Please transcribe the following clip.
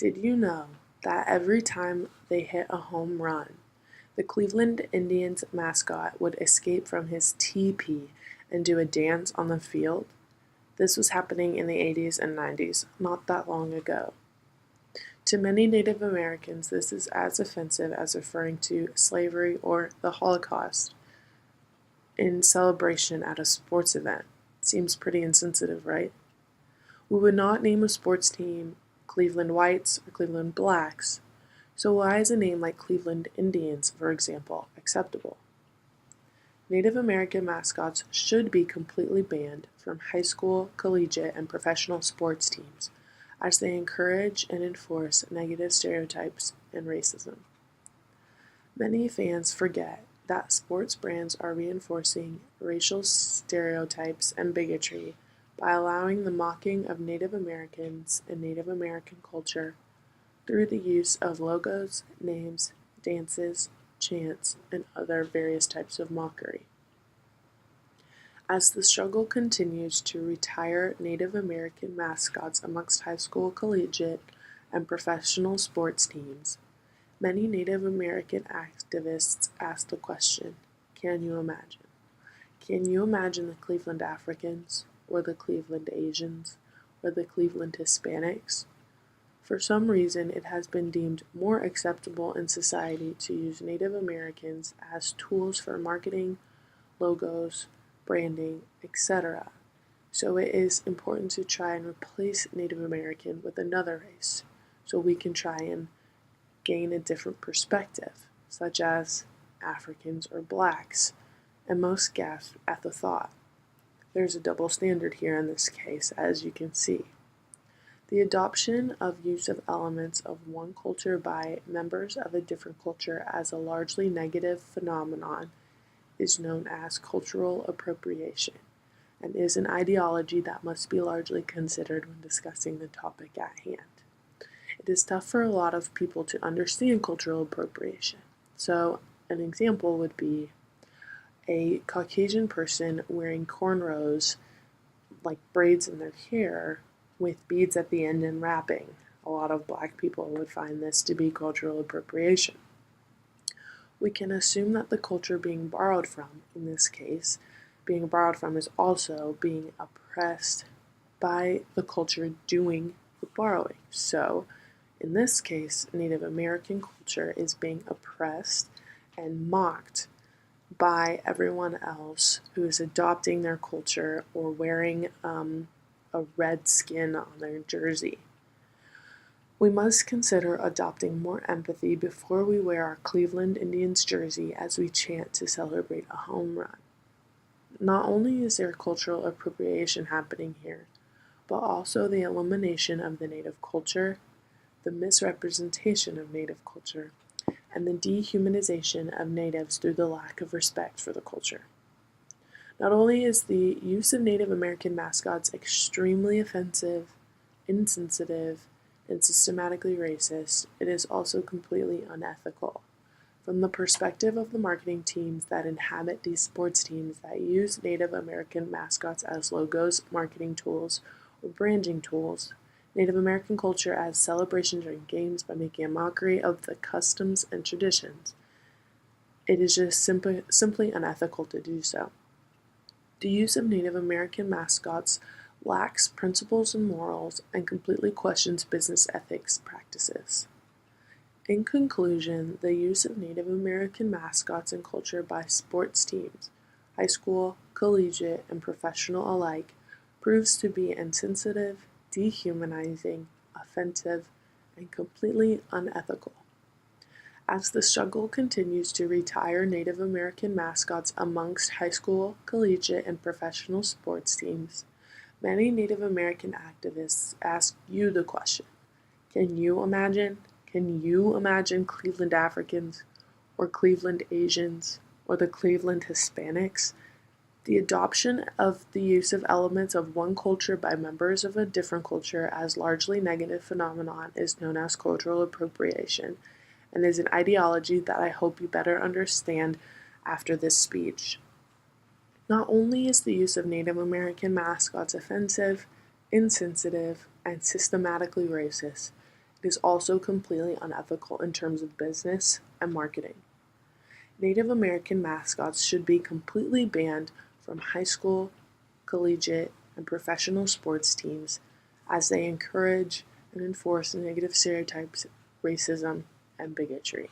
Did you know that every time they hit a home run, the Cleveland Indians mascot would escape from his teepee and do a dance on the field? This was happening in the 80s and 90s, not that long ago. To many Native Americans, this is as offensive as referring to slavery or the Holocaust in celebration at a sports event. Seems pretty insensitive, right? We would not name a sports team Cleveland Whites or Cleveland Blacks, so why is a name like Cleveland Indians, for example, acceptable? Native American mascots should be completely banned from high school, collegiate, and professional sports teams, as they encourage and enforce negative stereotypes and racism. Many fans forget that sports brands are reinforcing racial stereotypes and bigotry by allowing the mocking of Native Americans and Native American culture through the use of logos, names, dances, chants, and other various types of mockery. As the struggle continues to retire Native American mascots amongst high school, collegiate, and professional sports teams, many Native American activists ask the question, can you imagine? Can you imagine the Cleveland Africans, or the Cleveland Asians, or the Cleveland Hispanics? For some reason, it has been deemed more acceptable in society to use Native Americans as tools for marketing, logos, branding, etc. So it is important to try and replace Native American with another race, so we can try and gain a different perspective, such as Africans or Blacks, and most gasp at the thought. There's a double standard here in this case, as you can see. The adoption of use of elements of one culture by members of a different culture as a largely negative phenomenon is known as cultural appropriation, and is an ideology that must be largely considered when discussing the topic at hand. It is tough for a lot of people to understand cultural appropriation. So, an example would be a Caucasian person wearing cornrows, like braids in their hair, with beads at the end and rapping. A lot of Black people would find this to be cultural appropriation. We can assume that the culture being borrowed from, in this case, being borrowed from is also being oppressed by the culture doing the borrowing. So, in this case, Native American culture is being oppressed and mocked by everyone else who is adopting their culture or wearing a red skin on their jersey. We must consider adopting more empathy before we wear our Cleveland Indians jersey as we chant to celebrate a home run. Not only is there cultural appropriation happening here, but also the elimination of the Native culture, the misrepresentation of Native culture, and the dehumanization of Natives through the lack of respect for the culture. Not only is the use of Native American mascots extremely offensive, insensitive, and systematically racist, it is also completely unethical. From the perspective of the marketing teams that inhabit these sports teams that use Native American mascots as logos, marketing tools, or branding tools, Native American culture as celebration during games by making a mockery of the customs and traditions, it is just simply unethical to do so. The use of Native American mascots lacks principles and morals and completely questions business ethics practices. In conclusion, the use of Native American mascots and culture by sports teams, high school, collegiate, and professional alike, proves to be insensitive, dehumanizing, offensive, and completely unethical. As the struggle continues to retire Native American mascots amongst high school, collegiate, and professional sports teams, many Native American activists ask you the question, can you imagine Cleveland Africans, or Cleveland Asians, or the Cleveland Hispanics? The adoption of the use of elements of one culture by members of a different culture as largely negative phenomenon is known as cultural appropriation, and is an ideology that I hope you better understand after this speech. Not only is the use of Native American mascots offensive, insensitive, and systematically racist, It is also completely unethical in terms of business and marketing. Native American mascots should be completely banned from high school, collegiate, and professional sports teams as they encourage and enforce negative stereotypes, racism, and bigotry.